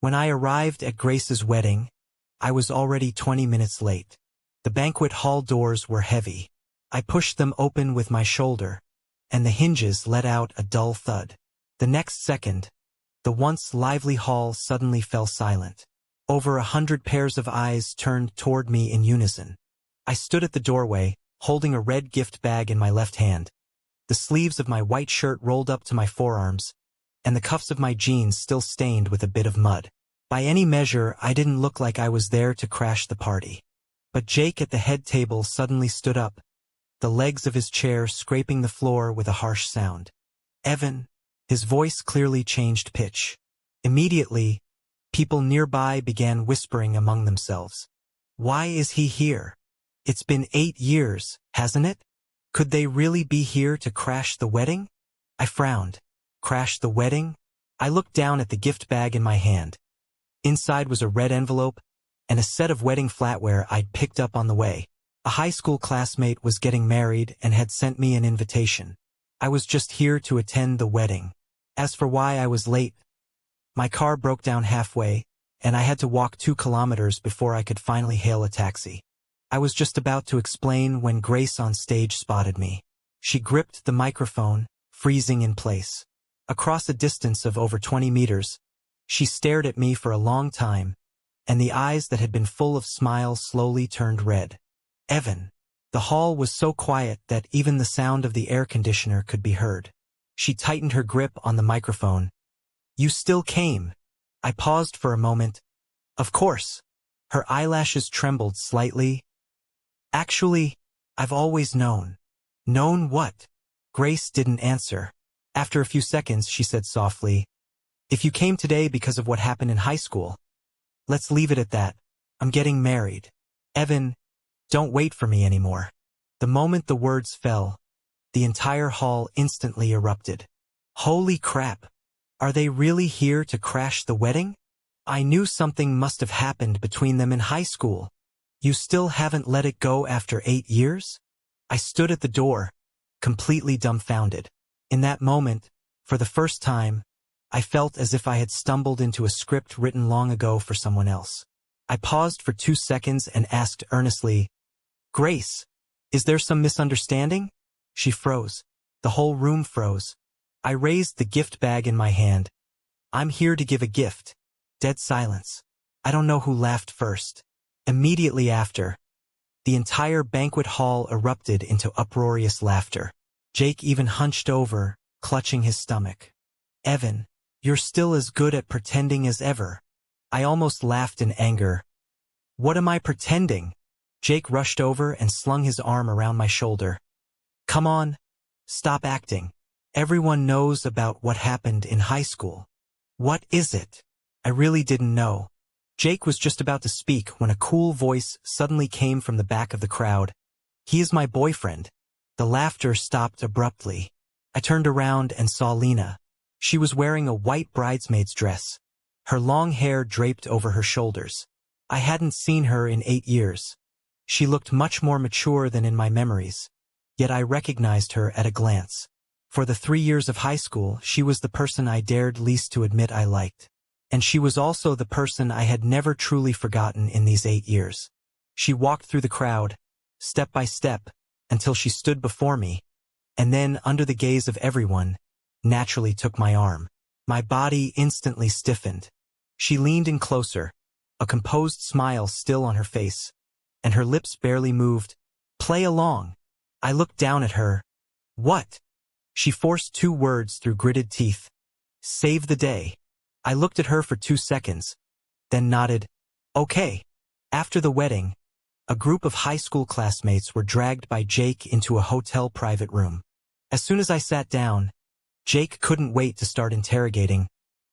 When I arrived at Grace's wedding, I was already 20 minutes late. The banquet hall doors were heavy. I pushed them open with my shoulder, and the hinges let out a dull thud. The next second, the once lively hall suddenly fell silent. Over 100 pairs of eyes turned toward me in unison. I stood at the doorway, holding a red gift bag in my left hand. The sleeves of my white shirt rolled up to my forearms, and the cuffs of my jeans still stained with a bit of mud. By any measure, I didn't look like I was there to crash the party. But Jake at the head table suddenly stood up, the legs of his chair scraping the floor with a harsh sound. "Evan," his voice clearly changed pitch. Immediately, people nearby began whispering among themselves. "Why is he here? It's been 8 years, hasn't it? Could they really be here to crash the wedding?" I frowned. Crash the wedding? I looked down at the gift bag in my hand. Inside was a red envelope and a set of wedding flatware I'd picked up on the way. A high school classmate was getting married and had sent me an invitation. I was just here to attend the wedding. As for why I was late, my car broke down halfway, and I had to walk 2 kilometers before I could finally hail a taxi. I was just about to explain when Grace on stage spotted me. She gripped the microphone, freezing in place. Across a distance of over 20 meters, she stared at me for a long time, and the eyes that had been full of smiles slowly turned red. "Evan." The hall was so quiet that even the sound of the air conditioner could be heard. She tightened her grip on the microphone. "You still came." I paused for a moment. "Of course." Her eyelashes trembled slightly. "Actually, I've always known." "Known what?" Grace didn't answer. After a few seconds, she said softly, "If you came today because of what happened in high school, let's leave it at that. I'm getting married. Evan, don't wait for me anymore." The moment the words fell, the entire hall instantly erupted. Holy crap! Are they really here to crash the wedding? I knew something must have happened between them in high school. You still haven't let it go after 8 years? I stood at the door, completely dumbfounded. In that moment, for the first time, I felt as if I had stumbled into a script written long ago for someone else. I paused for 2 seconds and asked earnestly, "Grace, is there some misunderstanding?" She froze. The whole room froze. I raised the gift bag in my hand. "I'm here to give a gift." Dead silence. I don't know who laughed first. Immediately after, the entire banquet hall erupted into uproarious laughter. Jake even hunched over, clutching his stomach. "Evan, you're still as good at pretending as ever." I almost laughed in anger. "What am I pretending?" Jake rushed over and slung his arm around my shoulder. "Come on, stop acting. Everyone knows about what happened in high school." "What is it?" I really didn't know. Jake was just about to speak when a cool voice suddenly came from the back of the crowd. "He is my boyfriend." The laughter stopped abruptly. I turned around and saw Lena. She was wearing a white bridesmaid's dress, her long hair draped over her shoulders. I hadn't seen her in 8 years. She looked much more mature than in my memories, yet I recognized her at a glance. For the 3 years of high school, she was the person I dared least to admit I liked. And she was also the person I had never truly forgotten in these 8 years. She walked through the crowd, step by step, until she stood before me, and then, under the gaze of everyone, naturally took my arm. My body instantly stiffened. She leaned in closer, a composed smile still on her face, and her lips barely moved. "Play along." I looked down at her. "What?" She forced 2 words through gritted teeth. "Save the day." I looked at her for 2 seconds, then nodded. "Okay." After the wedding, a group of high school classmates were dragged by Jake into a hotel private room. As soon as I sat down, Jake couldn't wait to start interrogating.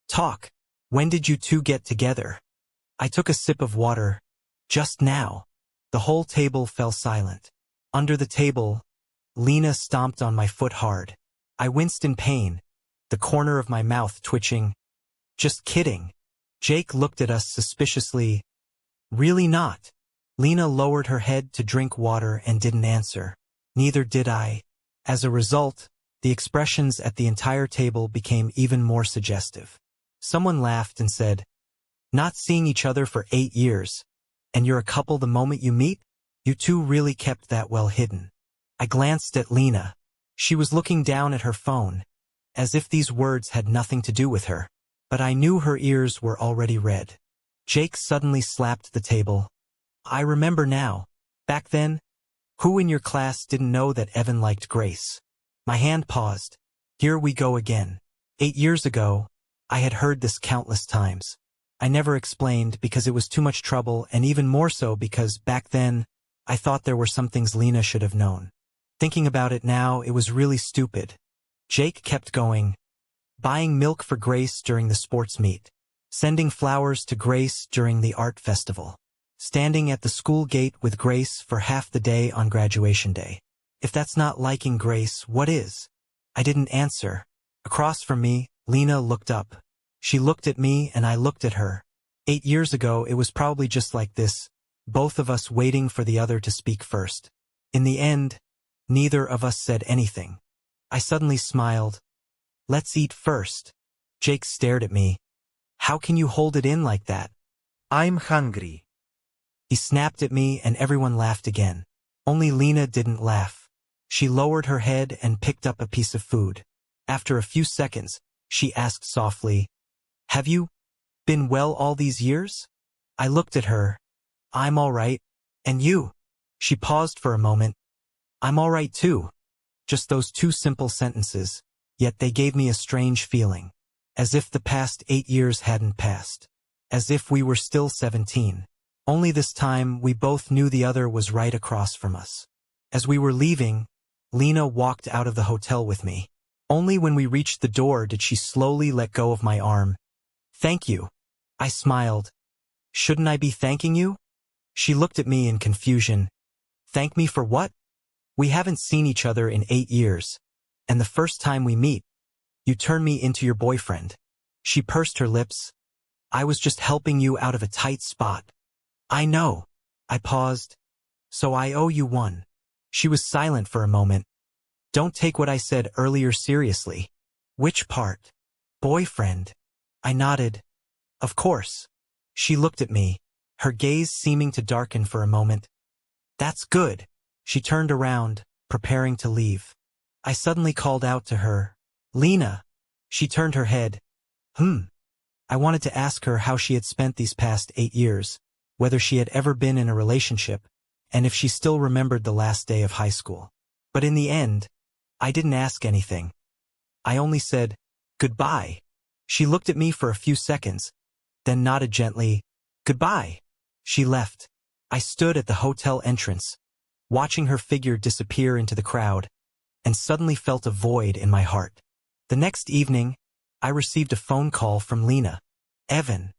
"Talk. When did you 2 get together?" I took a sip of water. "Just now." The whole table fell silent. Under the table, Lena stomped on my foot hard. I winced in pain, the corner of my mouth twitching. "Just kidding." Jake looked at us suspiciously. "Really not?" Lena lowered her head to drink water and didn't answer. Neither did I. As a result, the expressions at the entire table became even more suggestive. Someone laughed and said, Not seeing each other for 8 years. And you're a couple the moment you meet? You two really kept that well hidden. I glanced at Lena. She was looking down at her phone, as if these words had nothing to do with her. But I knew her ears were already red. Jake suddenly slapped the table. I remember now. Back then, who in your class didn't know that Evan liked Grace? My hand paused. Here we go again. 8 years ago, I had heard this countless times. I never explained because it was too much trouble, and even more so because, back then, I thought there were some things Lena should have known. Thinking about it now, it was really stupid. Jake kept going. Buying milk for Grace during the sports meet. Sending flowers to Grace during the art festival. Standing at the school gate with Grace for half the day on graduation day. If that's not liking Grace, what is? I didn't answer. Across from me, Lena looked up. She looked at me and I looked at her. 8 years ago, it was probably just like this, both of us waiting for the other to speak first. In the end, neither of us said anything. I suddenly smiled. Let's eat first. Jake stared at me. How can you hold it in like that? I'm hungry. He snapped at me and everyone laughed again. Only Lena didn't laugh. She lowered her head and picked up a piece of food. After a few seconds, she asked softly, Have you been well all these years? I looked at her. I'm all right. And you? She paused for a moment. I'm all right too. Just those 2 simple sentences, yet they gave me a strange feeling. As if the past 8 years hadn't passed. As if we were still 17. Only this time, we both knew the other was right across from us. As we were leaving, Lena walked out of the hotel with me. Only when we reached the door did she slowly let go of my arm. Thank you. I smiled. Shouldn't I be thanking you? She looked at me in confusion. Thank me for what? We haven't seen each other in 8 years. And the first time we meet, you turn me into your boyfriend. She pursed her lips. I was just helping you out of a tight spot. I know. I paused. So I owe you one. She was silent for a moment. Don't take what I said earlier seriously. Which part? Boyfriend. I nodded. Of course. She looked at me, her gaze seeming to darken for a moment. That's good. She turned around, preparing to leave. I suddenly called out to her. Lena. She turned her head. I wanted to ask her how she had spent these past 8 years, whether she had ever been in a relationship, and if she still remembered the last day of high school. But in the end, I didn't ask anything. I only said, goodbye. She looked at me for a few seconds, then nodded gently, goodbye. She left. I stood at the hotel entrance, watching her figure disappear into the crowd, and suddenly felt a void in my heart. The next evening, I received a phone call from Lena. Evan.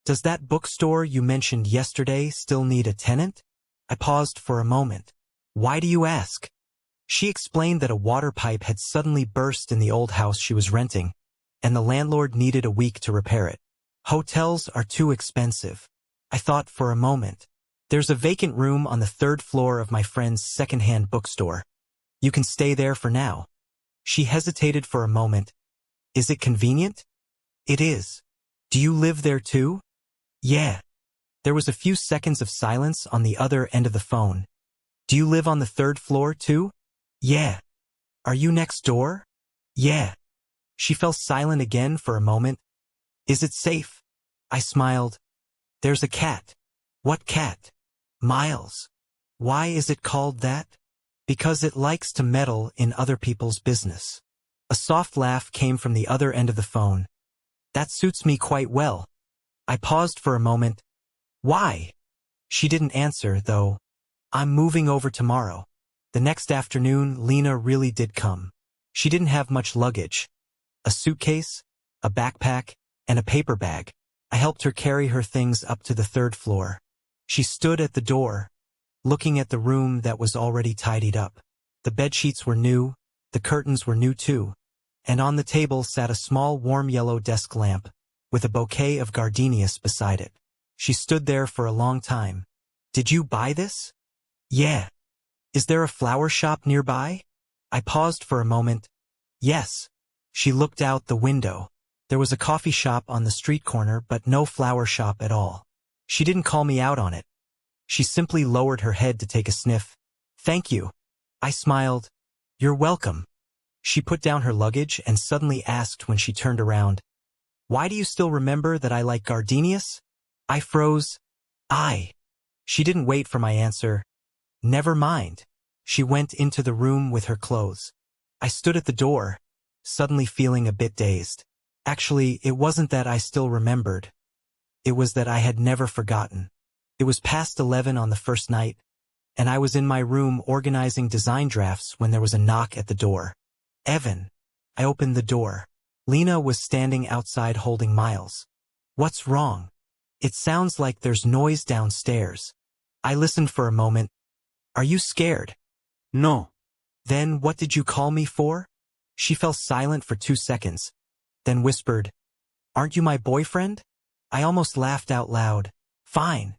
Does that bookstore you mentioned yesterday still need a tenant? I paused for a moment. Why do you ask? She explained that a water pipe had suddenly burst in the old house she was renting, and the landlord needed a week to repair it. Hotels are too expensive. I thought for a moment. There's a vacant room on the 3rd floor of my friend's second-hand bookstore. You can stay there for now. She hesitated for a moment. Is it convenient? It is. Do you live there too? Yeah. There was a few seconds of silence on the other end of the phone. Do you live on the 3rd floor too? Yeah. Are you next door? Yeah. She fell silent again for a moment. Is it safe? I smiled. There's a cat. What cat? Miles. Why is it called that? Because it likes to meddle in other people's business. A soft laugh came from the other end of the phone. That suits me quite well. I paused for a moment. Why? She didn't answer, though. I'm moving over tomorrow. The next afternoon, Lena really did come. She didn't have much luggage. A suitcase, a backpack, and a paper bag. I helped her carry her things up to the 3rd floor. She stood at the door, looking at the room that was already tidied up. The bedsheets were new, the curtains were new too, and on the table sat a small warm yellow desk lamp, with a bouquet of gardenias beside it. She stood there for a long time. Did you buy this? Yeah. Is there a flower shop nearby? I paused for a moment. Yes. She looked out the window. There was a coffee shop on the street corner but no flower shop at all. She didn't call me out on it. She simply lowered her head to take a sniff. Thank you. I smiled. You're welcome. She put down her luggage and suddenly asked when she turned around, Why do you still remember that I like gardenias? I froze. She didn't wait for my answer. Never mind. She went into the room with her clothes. I stood at the door, suddenly feeling a bit dazed. Actually, it wasn't that I still remembered. It was that I had never forgotten. It was past 11 on the first night, and I was in my room organizing design drafts when there was a knock at the door. Evan. I opened the door. Lena was standing outside holding Miles. What's wrong? It sounds like there's noise downstairs. I listened for a moment. Are you scared? No. Then what did you call me for? She fell silent for 2 seconds, then whispered, Aren't you my boyfriend? I almost laughed out loud. Fine.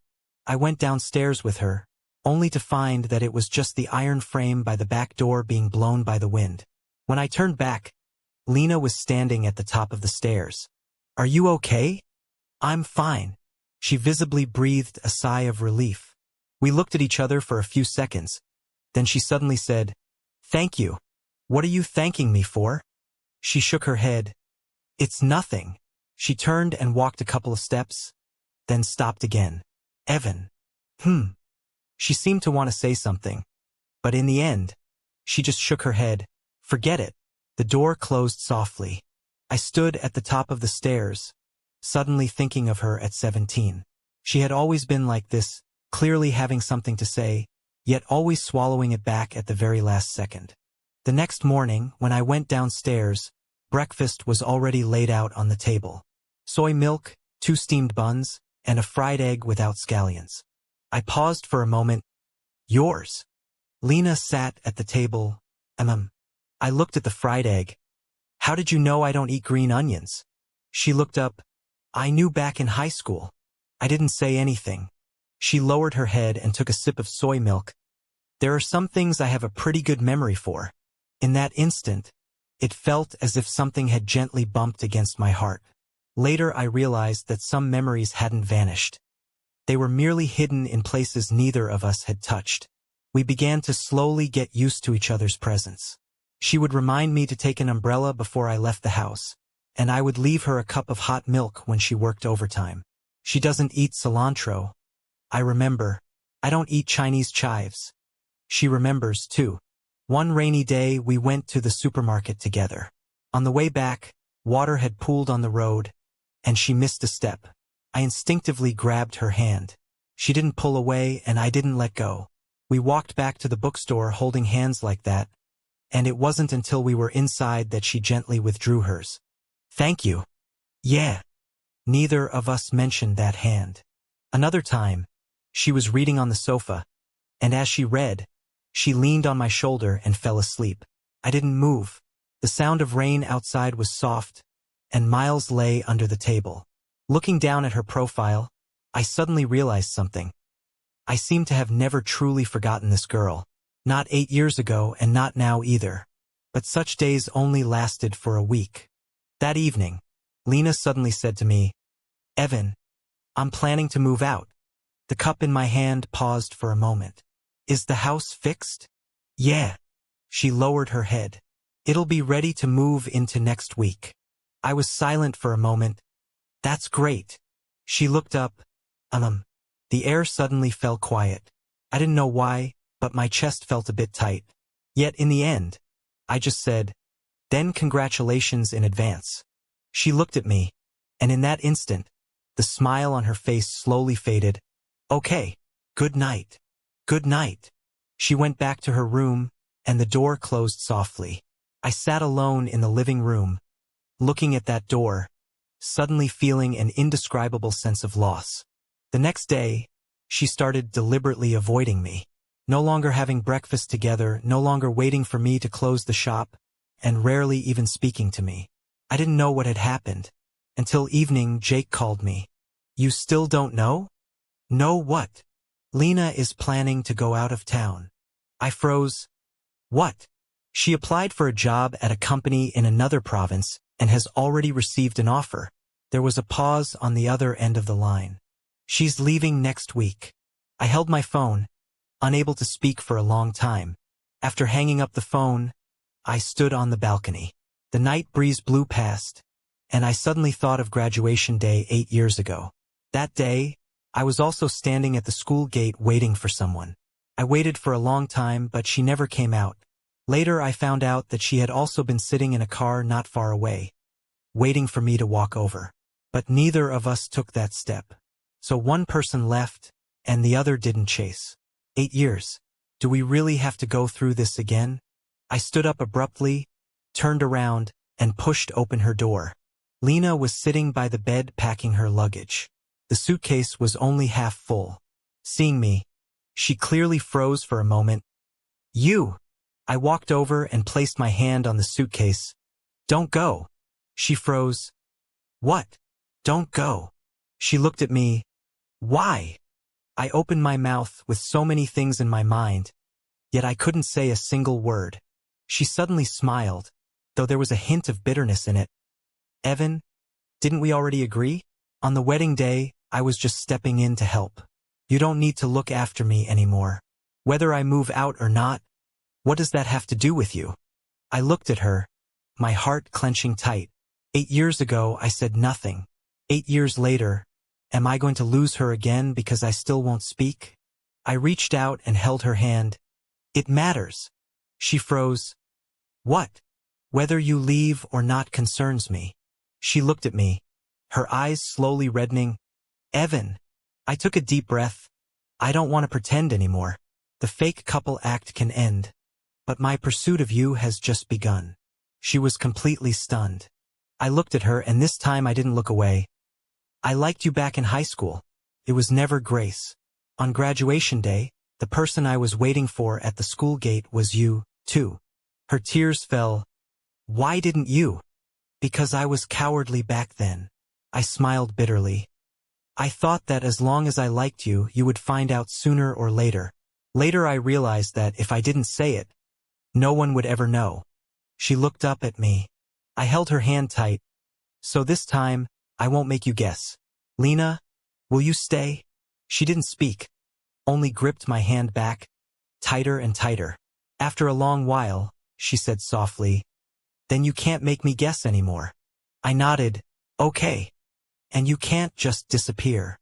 I went downstairs with her, only to find that it was just the iron frame by the back door being blown by the wind. When I turned back, Lena was standing at the top of the stairs. Are you okay? I'm fine. She visibly breathed a sigh of relief. We looked at each other for a few seconds. Then she suddenly said, Thank you. What are you thanking me for? She shook her head. It's nothing. She turned and walked a couple of steps, then stopped again. Evan. She seemed to want to say something, but in the end, she just shook her head. Forget it. The door closed softly. I stood at the top of the stairs, suddenly thinking of her at 17. She had always been like this, clearly having something to say, yet always swallowing it back at the very last second. The next morning, when I went downstairs, breakfast was already laid out on the table. Soy milk, 2 steamed buns, and a fried egg without scallions. I paused for a moment. Yours. Lena sat at the table. I looked at the fried egg. How did you know I don't eat green onions? She looked up. I knew back in high school. I didn't say anything. She lowered her head and took a sip of soy milk. There are some things I have a pretty good memory for. In that instant, it felt as if something had gently bumped against my heart. Later I realized that some memories hadn't vanished. They were merely hidden in places neither of us had touched. We began to slowly get used to each other's presence. She would remind me to take an umbrella before I left the house, and I would leave her a cup of hot milk when she worked overtime. She doesn't eat cilantro. I remember. I don't eat Chinese chives. She remembers, too. One rainy day, we went to the supermarket together. On the way back, water had pooled on the road, and she missed a step. I instinctively grabbed her hand. She didn't pull away, and I didn't let go. We walked back to the bookstore holding hands like that, and it wasn't until we were inside that she gently withdrew hers. Thank you. Yeah. Neither of us mentioned that hand. Another time, she was reading on the sofa, and as she read, she leaned on my shoulder and fell asleep. I didn't move. The sound of rain outside was soft, and Miles lay under the table. Looking down at her profile, I suddenly realized something. I seemed to have never truly forgotten this girl. Not 8 years ago and not now either. But such days only lasted for a week. That evening, Lena suddenly said to me, Evan, I'm planning to move out. The cup in my hand paused for a moment. Is the house fixed? Yeah. She lowered her head. It'll be ready to move into next week. I was silent for a moment. That's great. She looked up. The air suddenly fell quiet. I didn't know why, but my chest felt a bit tight. Yet in the end, I just said, then congratulations in advance. She looked at me, and in that instant, the smile on her face slowly faded. Okay, good night. Good night. She went back to her room, and the door closed softly. I sat alone in the living room, looking at that door, suddenly feeling an indescribable sense of loss. The next day, she started deliberately avoiding me. No longer having breakfast together, no longer waiting for me to close the shop, and rarely even speaking to me. I didn't know what had happened. Until evening, Jake called me. You still don't know? Know what? Lena is planning to go out of town. I froze. What? She applied for a job at a company in another province, and has already received an offer. There was a pause on the other end of the line. She's leaving next week. I held my phone, unable to speak for a long time. After hanging up the phone, I stood on the balcony. The night breeze blew past, and I suddenly thought of graduation day 8 years ago. That day, I was also standing at the school gate waiting for someone. I waited for a long time, but she never came out. Later, I found out that she had also been sitting in a car not far away, waiting for me to walk over. But neither of us took that step. So one person left, and the other didn't chase. 8 years. Do we really have to go through this again? I stood up abruptly, turned around, and pushed open her door. Lena was sitting by the bed packing her luggage. The suitcase was only half full. Seeing me, she clearly froze for a moment. You! I walked over and placed my hand on the suitcase. Don't go. She froze. What? Don't go. She looked at me. Why? I opened my mouth with so many things in my mind, yet I couldn't say a single word. She suddenly smiled, though there was a hint of bitterness in it. Evan, didn't we already agree? On the wedding day, I was just stepping in to help. You don't need to look after me anymore. Whether I move out or not, what does that have to do with you? I looked at her, my heart clenching tight. 8 years ago, I said nothing. 8 years later, am I going to lose her again because I still won't speak? I reached out and held her hand. It matters. She froze. What? Whether you leave or not concerns me. She looked at me, her eyes slowly reddening. Evan. I took a deep breath. I don't want to pretend anymore. The fake couple act can end. But my pursuit of you has just begun. She was completely stunned. I looked at her, and this time I didn't look away. I liked you back in high school. It was never Grace. On graduation day, the person I was waiting for at the school gate was you, too. Her tears fell. Why didn't you? Because I was cowardly back then. I smiled bitterly. I thought that as long as I liked you, you would find out sooner or later. Later I realized that if I didn't say it, no one would ever know. She looked up at me. I held her hand tight. So this time, I won't make you guess. Lena, will you stay? She didn't speak, only gripped my hand back, tighter and tighter. After a long while, she said softly, Then you can't make me guess anymore. I nodded. Okay. And you can't just disappear.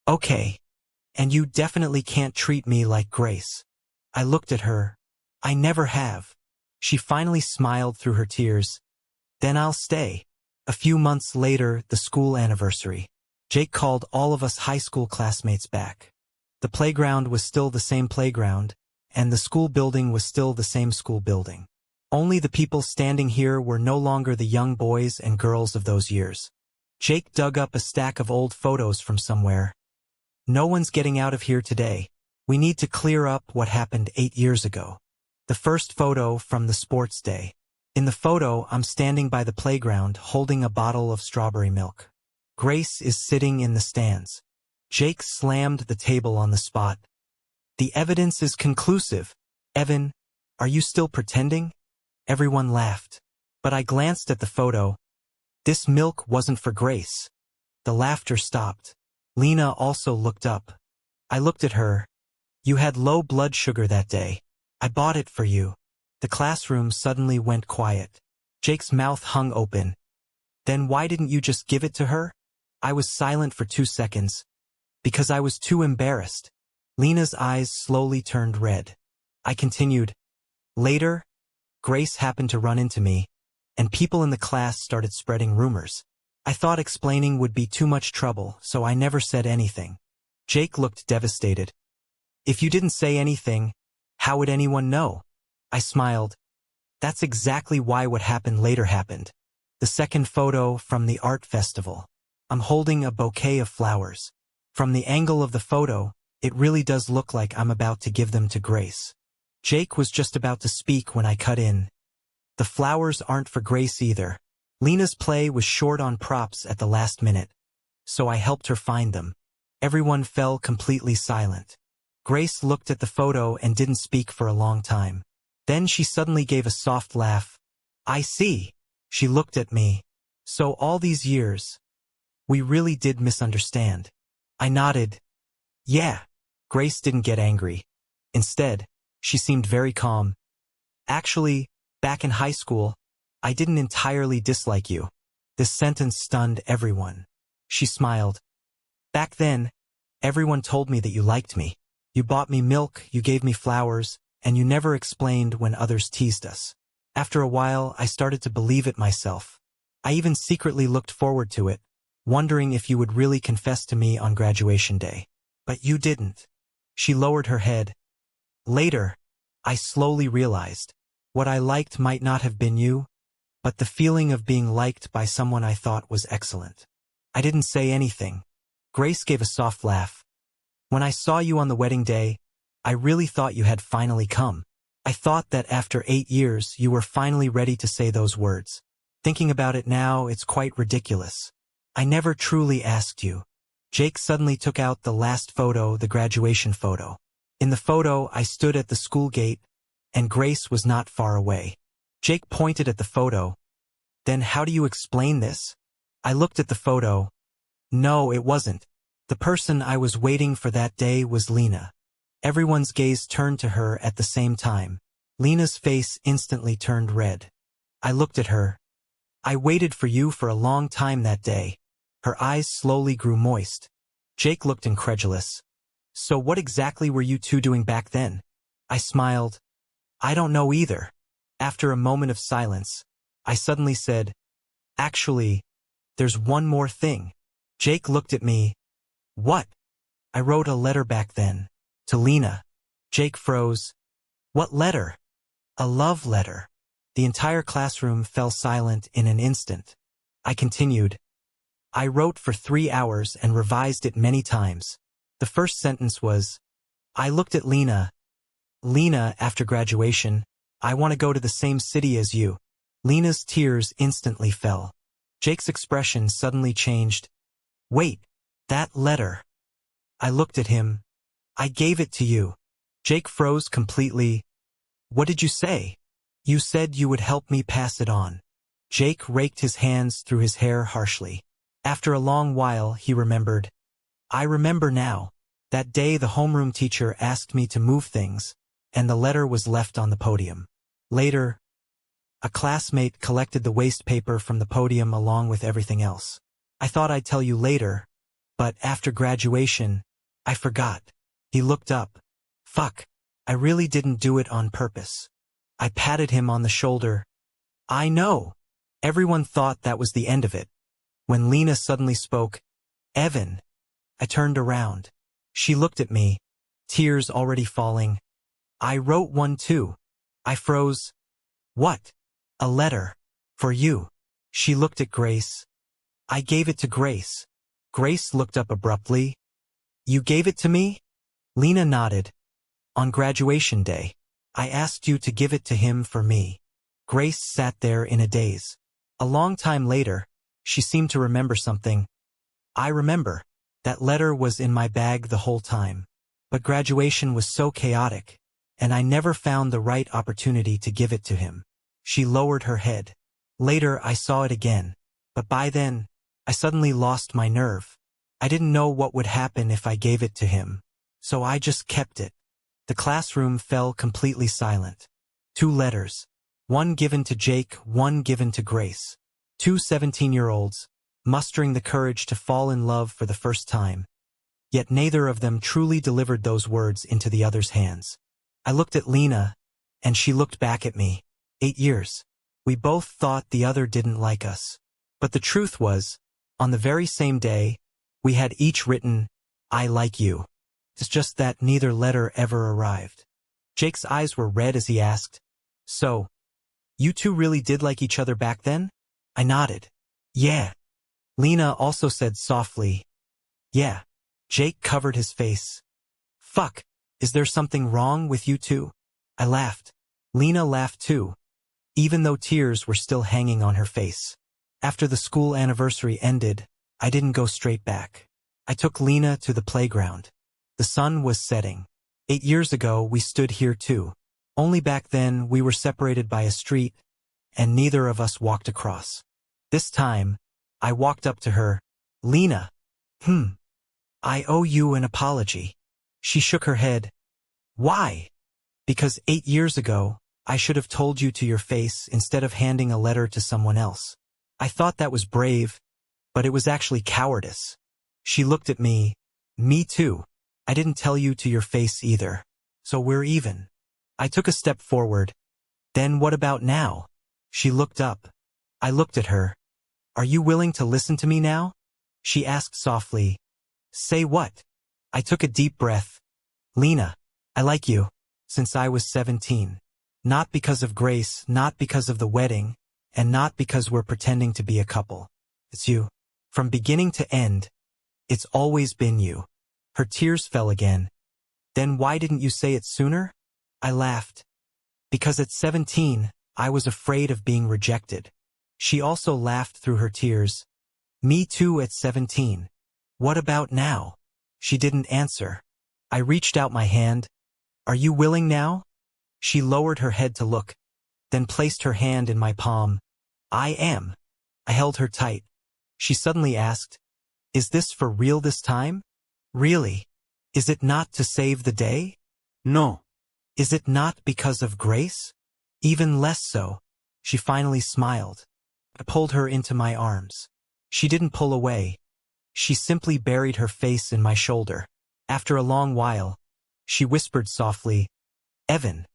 Okay. And you definitely can't treat me like Grace. I looked at her. I never have. She finally smiled through her tears. Then I'll stay. A few months later, the school anniversary. Jake called all of us high school classmates back. The playground was still the same playground, and the school building was still the same school building. Only the people standing here were no longer the young boys and girls of those years. Jake dug up a stack of old photos from somewhere. No one's getting out of here today. We need to clear up what happened 8 years ago. The first photo from the sports day. In the photo, I'm standing by the playground holding a bottle of strawberry milk. Grace is sitting in the stands. Jake slammed the table on the spot. The evidence is conclusive. Evan, are you still pretending? Everyone laughed. But I glanced at the photo. This milk wasn't for Grace. The laughter stopped. Lena also looked up. I looked at her. You had low blood sugar that day. I bought it for you. The classroom suddenly went quiet. Jake's mouth hung open. Then why didn't you just give it to her? I was silent for 2 seconds. Because I was too embarrassed. Lena's eyes slowly turned red. I continued. Later, Grace happened to run into me, and people in the class started spreading rumors. I thought explaining would be too much trouble, so I never said anything. Jake looked devastated. If you didn't say anything, how would anyone know? I smiled. That's exactly why what happened later happened. The second photo from the art festival. I'm holding a bouquet of flowers. From the angle of the photo, it really does look like I'm about to give them to Grace. Jake was just about to speak when I cut in. The flowers aren't for Grace either. Lena's play was short on props at the last minute, so I helped her find them. Everyone fell completely silent. Grace looked at the photo and didn't speak for a long time. Then she suddenly gave a soft laugh. I see. She looked at me. So all these years, we really did misunderstand. I nodded. Yeah. Grace didn't get angry. Instead, she seemed very calm. Actually, back in high school, I didn't entirely dislike you. This sentence stunned everyone. She smiled. Back then, everyone told me that you liked me. You bought me milk, you gave me flowers, and you never explained when others teased us. After a while, I started to believe it myself. I even secretly looked forward to it, wondering if you would really confess to me on graduation day. But you didn't. She lowered her head. Later, I slowly realized, what I liked might not have been you, but the feeling of being liked by someone I thought was excellent. I didn't say anything. Grace gave a soft laugh. When I saw you on the wedding day, I really thought you had finally come. I thought that after 8 years you were finally ready to say those words. Thinking about it now, it's quite ridiculous. I never truly asked you. Jake suddenly took out the last photo, the graduation photo. In the photo, I stood at the school gate, and Grace was not far away. Jake pointed at the photo. Then how do you explain this? I looked at the photo. No, it wasn't. The person I was waiting for that day was Lena. Everyone's gaze turned to her at the same time. Lena's face instantly turned red. I looked at her. I waited for you for a long time that day. Her eyes slowly grew moist. Jake looked incredulous. So what exactly were you two doing back then? I smiled. I don't know either. After a moment of silence, I suddenly said, actually, there's one more thing. Jake looked at me. What? I wrote a letter back then. To Lena. Jake froze. What letter? A love letter. The entire classroom fell silent in an instant. I continued. I wrote for 3 hours and revised it many times. The first sentence was, I looked at Lena. Lena, after graduation, I want to go to the same city as you. Lena's tears instantly fell. Jake's expression suddenly changed. Wait, that letter. I looked at him. I gave it to you. Jake froze completely. What did you say? You said you would help me pass it on. Jake raked his hands through his hair harshly. After a long while, he remembered. I remember now. That day the homeroom teacher asked me to move things, and the letter was left on the podium. Later, a classmate collected the waste paper from the podium along with everything else. I thought I'd tell you later, but after graduation, I forgot. He looked up. Fuck, I really didn't do it on purpose. I patted him on the shoulder. I know. Everyone thought that was the end of it. When Lena suddenly spoke, Evan. I turned around. She looked at me, tears already falling. I wrote one too. I froze. What? A letter. For you. She looked at Grace. I gave it to Grace. Grace looked up abruptly. You gave it to me? Lena nodded. On graduation day, I asked you to give it to him for me. Grace sat there in a daze. A long time later, she seemed to remember something. I remember. That letter was in my bag the whole time. But graduation was so chaotic, and I never found the right opportunity to give it to him. She lowered her head. Later I saw it again, but by then, I suddenly lost my nerve. I didn't know what would happen if I gave it to him, so I just kept it. The classroom fell completely silent. 2 letters. One given to Jake, one given to Grace. 2 17-year-olds, mustering the courage to fall in love for the first time. Yet neither of them truly delivered those words into the other's hands. I looked at Lena, and she looked back at me. 8 years. We both thought the other didn't like us. But the truth was, on the very same day, we had each written, I like you. It's just that neither letter ever arrived. Jake's eyes were red as he asked, So, you two really did like each other back then? I nodded. Yeah. Lena also said softly, Yeah. Jake covered his face. Fuck, is there something wrong with you two? I laughed. Lena laughed too, even though tears were still hanging on her face. After the school anniversary ended, I didn't go straight back. I took Lena to the playground. The sun was setting. 8 years ago, we stood here too. Only back then, we were separated by a street, and neither of us walked across. This time, I walked up to her. Lena. I owe you an apology. She shook her head. Why? Because 8 years ago, I should have told you to your face instead of handing a letter to someone else. I thought that was brave, but it was actually cowardice. She looked at me. Me too. I didn't tell you to your face either. So we're even. I took a step forward. Then what about now? She looked up. I looked at her. Are you willing to listen to me now? She asked softly. Say what? I took a deep breath. Lena, I like you. Since I was 17. Not because of Grace, not because of the wedding, and not because we're pretending to be a couple. It's you. From beginning to end, it's always been you. Her tears fell again. Then why didn't you say it sooner? I laughed. Because at 17, I was afraid of being rejected. She also laughed through her tears. Me too at 17. What about now? She didn't answer. I reached out my hand. Are you willing now? She lowered her head to look, then placed her hand in my palm. I am. I held her tight. She suddenly asked, Is this for real this time? Really? Is it not to save the day? No. Is it not because of Grace? Even less so. She finally smiled. I pulled her into my arms. She didn't pull away. She simply buried her face in my shoulder. After a long while, she whispered softly, Evan.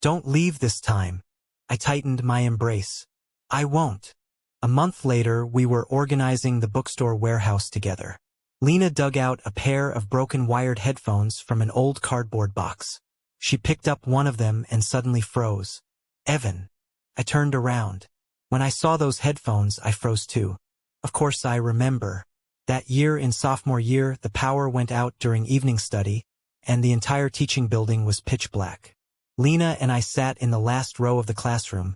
Don't leave this time. I tightened my embrace. I won't. A month later, we were organizing the bookstore warehouse together. Lena dug out a pair of broken wired headphones from an old cardboard box. She picked up one of them and suddenly froze. Evan. I turned around. When I saw those headphones, I froze too. Of course I remember. That year in sophomore year, the power went out during evening study, and the entire teaching building was pitch black. Lena and I sat in the last row of the classroom,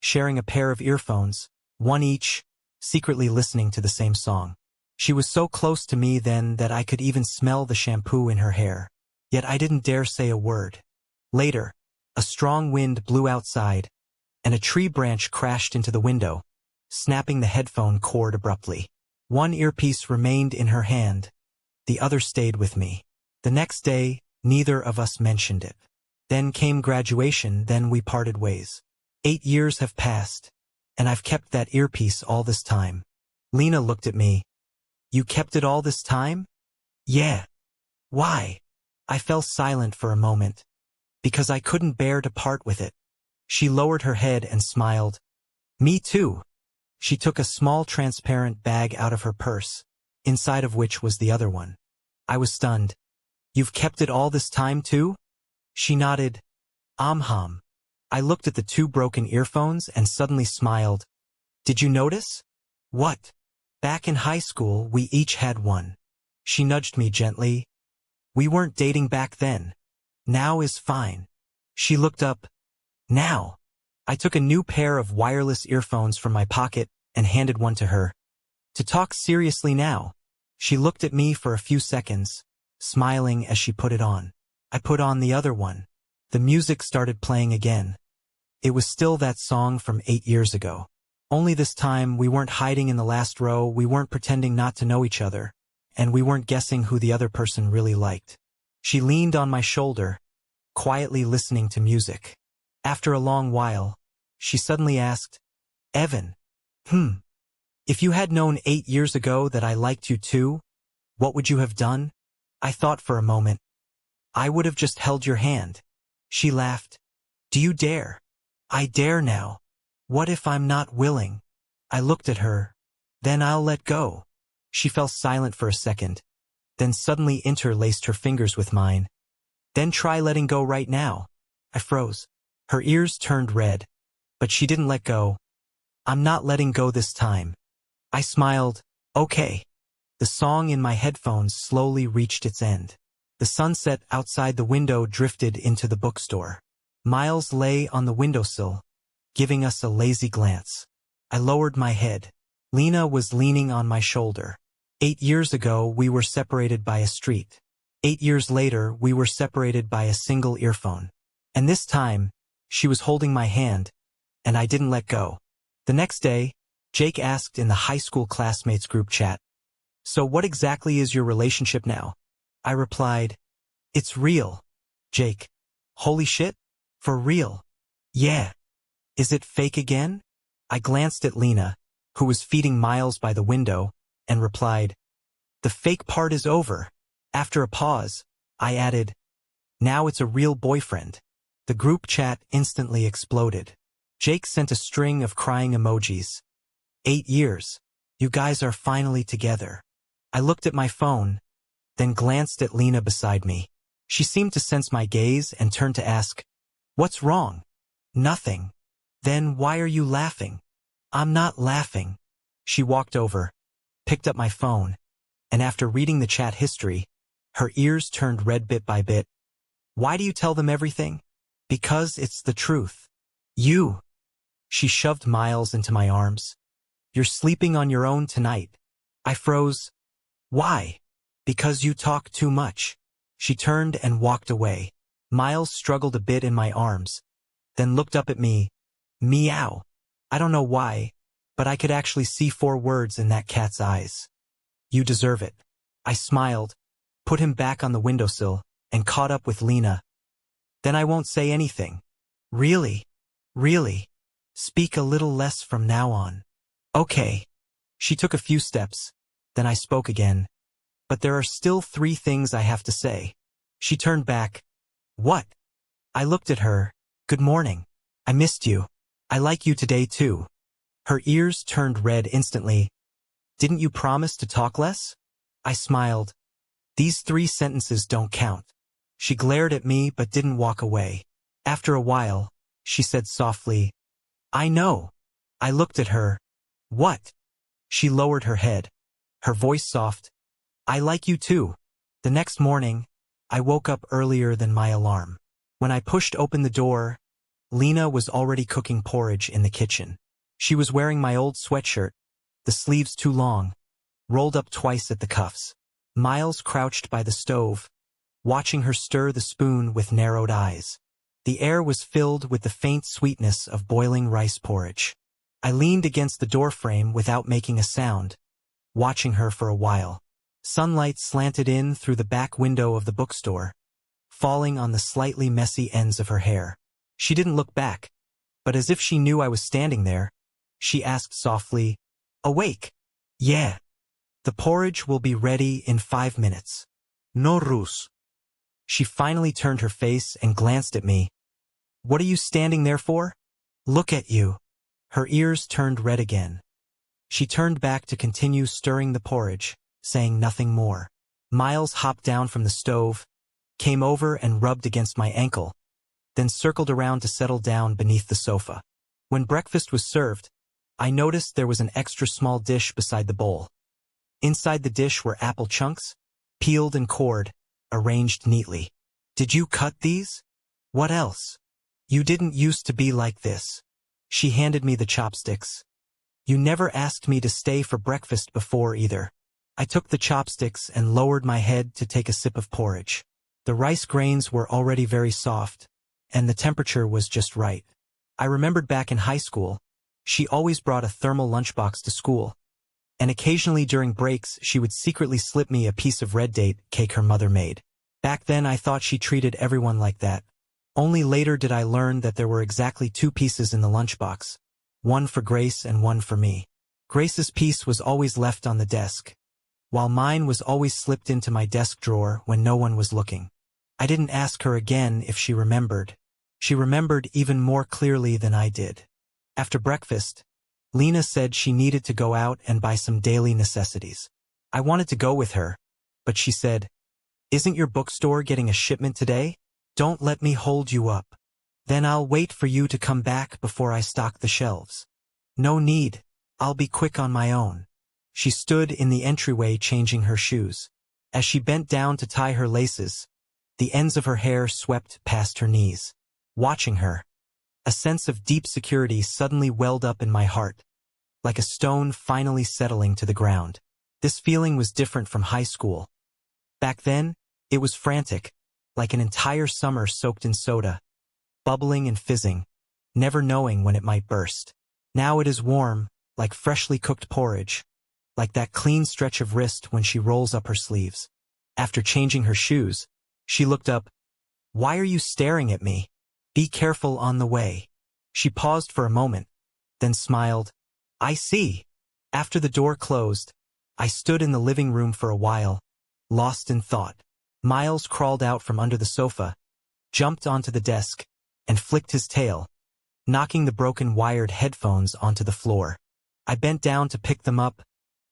sharing a pair of earphones, one each, secretly listening to the same song. She was so close to me then that I could even smell the shampoo in her hair. Yet I didn't dare say a word. Later, a strong wind blew outside, and a tree branch crashed into the window, snapping the headphone cord abruptly. One earpiece remained in her hand. The other stayed with me. The next day, neither of us mentioned it. Then came graduation, then we parted ways. 8 years have passed, and I've kept that earpiece all this time. Lena looked at me. You kept it all this time? Yeah. Why? I fell silent for a moment, because I couldn't bear to part with it. She lowered her head and smiled. Me too. She took a small transparent bag out of her purse, inside of which was the other one. I was stunned. You've kept it all this time too? She nodded. I looked at the 2 broken earphones and suddenly smiled. Did you notice? What? Back in high school, we each had one. She nudged me gently. We weren't dating back then. Now is fine. She looked up. Now. I took a new pair of wireless earphones from my pocket and handed one to her. To talk seriously now. She looked at me for a few seconds, smiling as she put it on. I put on the other one. The music started playing again. It was still that song from 8 years ago. Only this time we weren't hiding in the last row, we weren't pretending not to know each other, and we weren't guessing who the other person really liked. She leaned on my shoulder, quietly listening to music. After a long while, she suddenly asked, Evan. If you had known 8 years ago that I liked you too, what would you have done? I thought for a moment. I would have just held your hand. She laughed. Do you dare? I dare now. What if I'm not willing? I looked at her. Then I'll let go. She fell silent for a second, then suddenly interlaced her fingers with mine. Then try letting go right now. I froze. Her ears turned red, but she didn't let go. I'm not letting go this time. I smiled. Okay. The song in my headphones slowly reached its end. The sunset outside the window drifted into the bookstore. Miles lay on the windowsill, giving us a lazy glance. I lowered my head. Lena was leaning on my shoulder. 8 years ago, we were separated by a street. 8 years later, we were separated by a single earphone. And this time, she was holding my hand, and I didn't let go. The next day, Jake asked in the high school classmates group chat, "So what exactly is your relationship now?" I replied, "It's real." Jake, "Holy shit? For real?" "Yeah." "Is it fake again?" I glanced at Lena, who was feeding Miles by the window, and replied, "The fake part is over." After a pause, I added, "Now it's a real boyfriend." The group chat instantly exploded. Jake sent a string of crying emojis. 8 years. You guys are finally together. I looked at my phone, then glanced at Lena beside me. She seemed to sense my gaze and turned to ask, "What's wrong?" "Nothing." "Then why are you laughing?" "I'm not laughing." She walked over, picked up my phone, and after reading the chat history, her ears turned red bit by bit. "Why do you tell them everything?" "Because it's the truth." "You." She shoved Miles into my arms. "You're sleeping on your own tonight." I froze. "Why?" "Because you talk too much." She turned and walked away. Miles struggled a bit in my arms, then looked up at me. Meow. I don't know why, but I could actually see 4 words in that cat's eyes. "You deserve it." I smiled, put him back on the windowsill, and caught up with Lena. "Then I won't say anything." "Really? Really? Speak a little less from now on." "Okay." She took a few steps, then I spoke again. "But there are still 3 things I have to say." She turned back. "What?" I looked at her. "Good morning. I missed you. I like you today too." Her ears turned red instantly. "Didn't you promise to talk less?" I smiled. "These 3 sentences don't count." She glared at me but didn't walk away. After a while, she said softly, "I know." I looked at her. "What?" She lowered her head, her voice soft. "I like you too." The next morning, I woke up earlier than my alarm. When I pushed open the door, Lena was already cooking porridge in the kitchen. She was wearing my old sweatshirt, the sleeves too long, rolled up twice at the cuffs. Miles crouched by the stove, watching her stir the spoon with narrowed eyes. The air was filled with the faint sweetness of boiling rice porridge. I leaned against the doorframe without making a sound, watching her for a while. Sunlight slanted in through the back window of the bookstore, falling on the slightly messy ends of her hair. She didn't look back, but as if she knew I was standing there, she asked softly, "Awake?" "Yeah." "The porridge will be ready in 5 minutes." "No rus." She finally turned her face and glanced at me. "What are you standing there for?" "Look at you." Her ears turned red again. She turned back to continue stirring the porridge, saying nothing more. Miles hopped down from the stove, came over and rubbed against my ankle, then circled around to settle down beneath the sofa. When breakfast was served, I noticed there was an extra small dish beside the bowl. Inside the dish were apple chunks, peeled and cored, arranged neatly. "Did you cut these?" "What else?" "You didn't used to be like this." She handed me the chopsticks. "You never asked me to stay for breakfast before either." I took the chopsticks and lowered my head to take a sip of porridge. The rice grains were already very soft, and the temperature was just right. I remembered back in high school, she always brought a thermal lunchbox to school, and occasionally during breaks she would secretly slip me a piece of red date cake her mother made. Back then I thought she treated everyone like that. Only later did I learn that there were exactly 2 pieces in the lunchbox, one for Grace and one for me. Grace's piece was always left on the desk, while mine was always slipped into my desk drawer when no one was looking. I didn't ask her again if she remembered. She remembered even more clearly than I did. After breakfast, Lena said she needed to go out and buy some daily necessities. I wanted to go with her, but she said, "Isn't your bookstore getting a shipment today? Don't let me hold you up. Then I'll wait for you to come back before I stock the shelves." "No need. I'll be quick on my own." She stood in the entryway changing her shoes. As she bent down to tie her laces, the ends of her hair swept past her knees. Watching her, a sense of deep security suddenly welled up in my heart, like a stone finally settling to the ground. This feeling was different from high school. Back then, it was frantic, like an entire summer soaked in soda, bubbling and fizzing, never knowing when it might burst. Now it is warm, like freshly cooked porridge, like that clean stretch of wrist when she rolls up her sleeves. After changing her shoes, she looked up. Why are you staring at me? Be careful on the way. She paused for a moment, then smiled. I see. After the door closed, I stood in the living room for a while, lost in thought. Miles crawled out from under the sofa, jumped onto the desk, and flicked his tail, knocking the broken wired headphones onto the floor. I bent down to pick them up,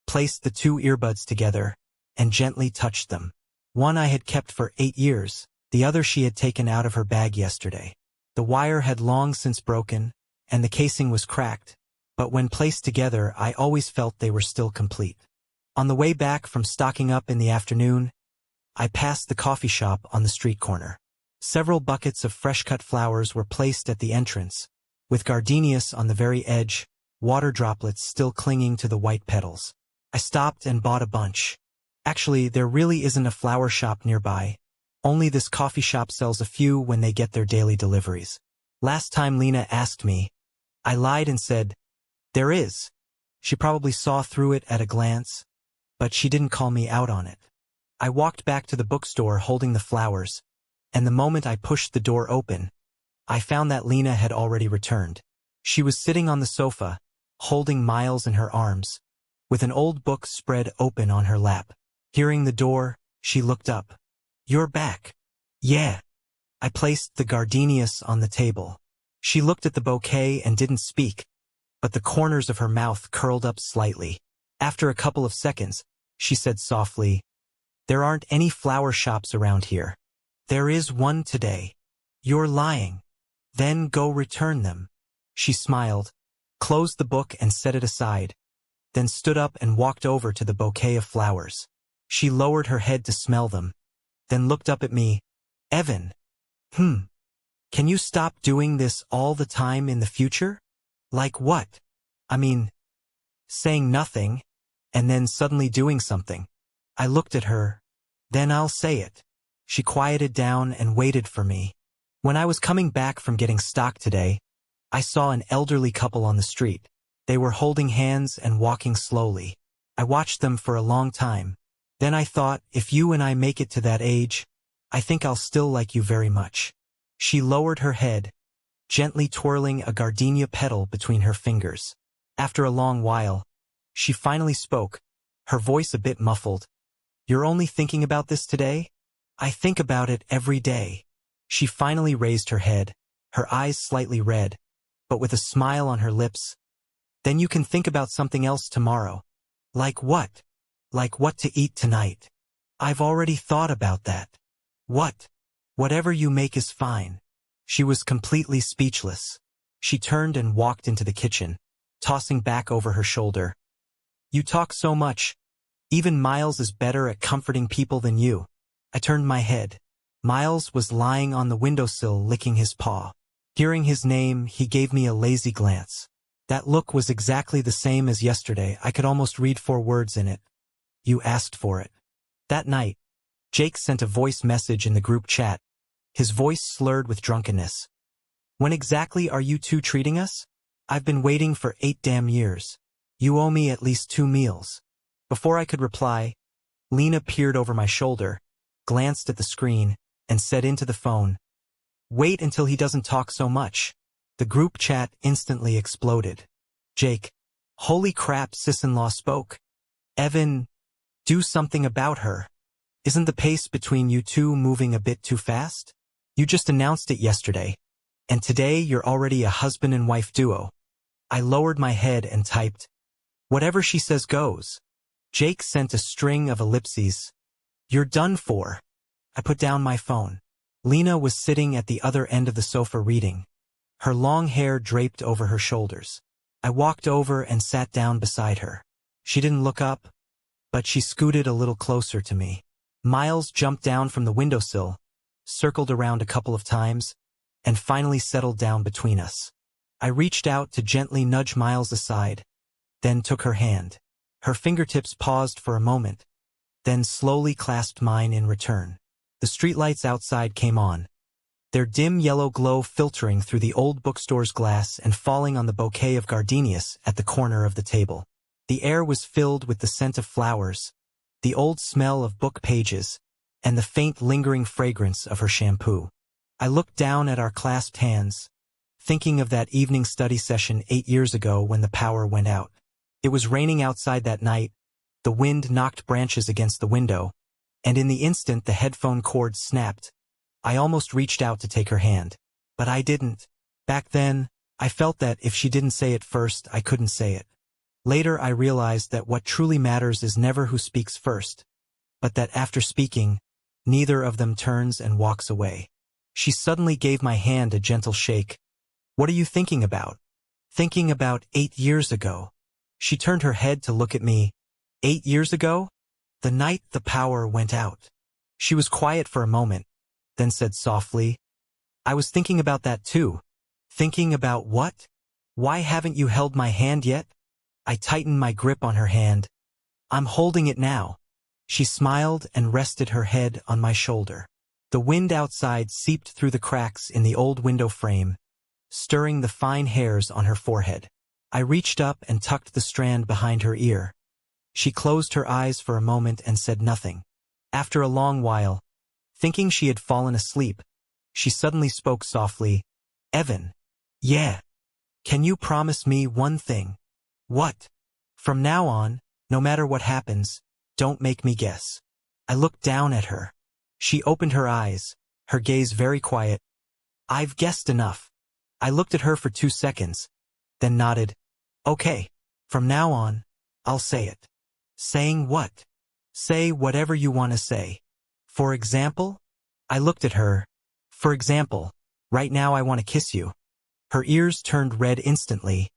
placed the two earbuds together, and gently touched them. One I had kept for 8 years, the other she had taken out of her bag yesterday. The wire had long since broken, and the casing was cracked, but when placed together I always felt they were still complete. On the way back from stocking up in the afternoon, I passed the coffee shop on the street corner. Several buckets of fresh-cut flowers were placed at the entrance, with gardenias on the very edge, water droplets still clinging to the white petals. I stopped and bought a bunch. Actually, there really isn't a flower shop nearby. Only this coffee shop sells a few when they get their daily deliveries. Last time Lena asked me, I lied and said, there is. She probably saw through it at a glance, but she didn't call me out on it. I walked back to the bookstore holding the flowers, and the moment I pushed the door open, I found that Lena had already returned. She was sitting on the sofa, holding Miles in her arms, with an old book spread open on her lap. Hearing the door, she looked up. You're back. Yeah. I placed the gardenias on the table. She looked at the bouquet and didn't speak, but the corners of her mouth curled up slightly. After a couple of seconds, she said softly, there aren't any flower shops around here. There is one today. You're lying. Then go return them. She smiled, closed the book and set it aside, then stood up and walked over to the bouquet of flowers. She lowered her head to smell them, then looked up at me. Evan. Can you stop doing this all the time in the future? Like what? I mean, saying nothing, and then suddenly doing something. I looked at her. Then I'll say it. She quieted down and waited for me. When I was coming back from getting stock today, I saw an elderly couple on the street. They were holding hands and walking slowly. I watched them for a long time. Then I thought, if you and I make it to that age, I think I'll still like you very much. She lowered her head, gently twirling a gardenia petal between her fingers. After a long while, she finally spoke, her voice a bit muffled. You're only thinking about this today? I think about it every day. She finally raised her head, her eyes slightly red, but with a smile on her lips. Then you can think about something else tomorrow. Like what? Like what to eat tonight. I've already thought about that. What? Whatever you make is fine. She was completely speechless. She turned and walked into the kitchen, tossing back over her shoulder. You talk so much. Even Miles is better at comforting people than you. I turned my head. Miles was lying on the windowsill licking his paw. Hearing his name, he gave me a lazy glance. That look was exactly the same as yesterday. I could almost read 4 words in it. You asked for it. That night, Jake sent a voice message in the group chat, his voice slurred with drunkenness. When exactly are you two treating us? I've been waiting for 8 damn years. You owe me at least 2 meals. Before I could reply, Lena peered over my shoulder, glanced at the screen, and said into the phone, wait until he doesn't talk so much. The group chat instantly exploded. Jake, holy crap, sis-in-law spoke. Evan, do something about her. Isn't the pace between you two moving a bit too fast? You just announced it yesterday, and today you're already a husband and wife duo. I lowered my head and typed, whatever she says goes. Jake sent a string of ellipses. You're done for. I put down my phone. Lena was sitting at the other end of the sofa reading, her long hair draped over her shoulders. I walked over and sat down beside her. She didn't look up, but she scooted a little closer to me. Miles jumped down from the windowsill, circled around a couple of times, and finally settled down between us. I reached out to gently nudge Miles aside, then took her hand. Her fingertips paused for a moment, then slowly clasped mine in return. The streetlights outside came on, their dim yellow glow filtering through the old bookstore's glass and falling on the bouquet of gardenias at the corner of the table. The air was filled with the scent of flowers, the old smell of book pages, and the faint lingering fragrance of her shampoo. I looked down at our clasped hands, thinking of that evening study session 8 years ago when the power went out. It was raining outside that night, the wind knocked branches against the window, and in the instant the headphone cord snapped. I almost reached out to take her hand. But I didn't. Back then, I felt that if she didn't say it first, I couldn't say it. Later I realized that what truly matters is never who speaks first, but that after speaking, neither of them turns and walks away. She suddenly gave my hand a gentle shake. "What are you thinking about?" "Thinking about 8 years ago." She turned her head to look at me. 8 years ago? The night the power went out. She was quiet for a moment, then said softly, "I was thinking about that too." "Thinking about what? Why haven't you held my hand yet?" I tightened my grip on her hand. "I'm holding it now." She smiled and rested her head on my shoulder. The wind outside seeped through the cracks in the old window frame, stirring the fine hairs on her forehead. I reached up and tucked the strand behind her ear. She closed her eyes for a moment and said nothing. After a long while, thinking she had fallen asleep, she suddenly spoke softly. "Evan." "Yeah." "Can you promise me one thing?" "What?" "From now on, no matter what happens, don't make me guess." I looked down at her. She opened her eyes, her gaze very quiet. "I've guessed enough." I looked at her for 2 seconds, then nodded. "Okay. From now on, I'll say it." "Saying what?" "Say whatever you want to say." "For example?" I looked at her. "For example, right now I want to kiss you." Her ears turned red instantly,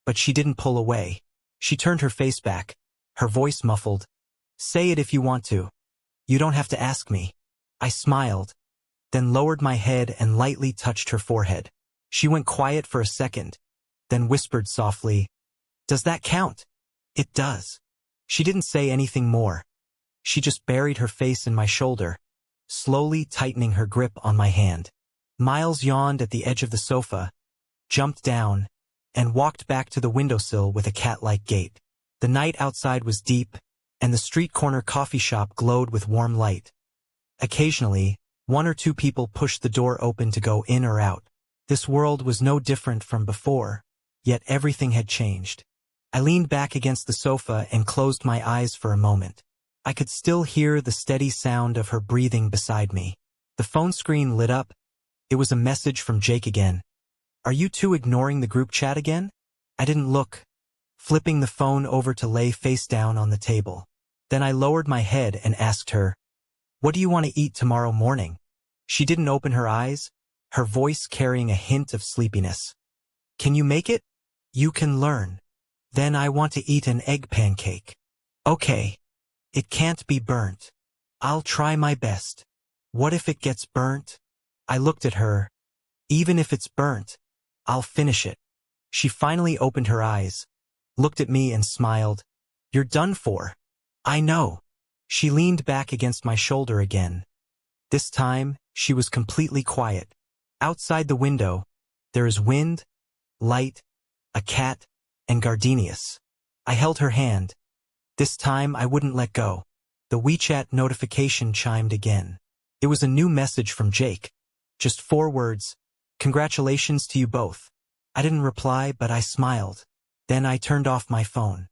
but she didn't pull away. She turned her face back, her voice muffled. "Say it if you want to. You don't have to ask me." I smiled, then lowered my head and lightly touched her forehead. She went quiet for a second, then whispered softly, "Does that count?" "It does." She didn't say anything more. She just buried her face in my shoulder, slowly tightening her grip on my hand. Miles yawned at the edge of the sofa, jumped down, and walked back to the windowsill with a cat-like gait. The night outside was deep, and the street corner coffee shop glowed with warm light. Occasionally, 1 or 2 people pushed the door open to go in or out. This world was no different from before, yet everything had changed. I leaned back against the sofa and closed my eyes for a moment. I could still hear the steady sound of her breathing beside me. The phone screen lit up. It was a message from Jake again. "Are you two ignoring the group chat again?" I didn't look, flipping the phone over to lay face down on the table. Then I lowered my head and asked her, "What do you want to eat tomorrow morning?" She didn't open her eyes, her voice carrying a hint of sleepiness. "Can you make it?" "You can learn." "Then I want to eat an egg pancake." "Okay. It can't be burnt." "I'll try my best." "What if it gets burnt?" I looked at her. "Even if it's burnt, I'll finish it." She finally opened her eyes, looked at me and smiled. "You're done for." "I know." She leaned back against my shoulder again. This time, she was completely quiet. Outside the window, there is wind, light, a cat, and gardenias. I held her hand. This time I wouldn't let go. The WeChat notification chimed again. It was a new message from Jake. Just 4 words. "Congratulations to you both." I didn't reply, but I smiled. Then I turned off my phone.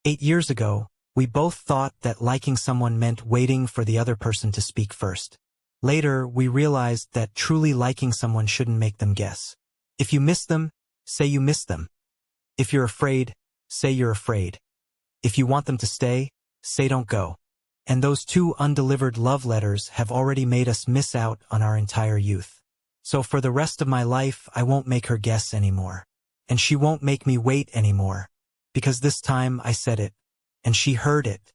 8 years ago, we both thought that liking someone meant waiting for the other person to speak first. Later, we realized that truly liking someone shouldn't make them guess. If you miss them, say you miss them. If you're afraid, say you're afraid. If you want them to stay, say don't go. And those 2 undelivered love letters have already made us miss out on our entire youth. So for the rest of my life, I won't make her guess anymore. And she won't make me wait anymore. Because this time I said it, and she heard it.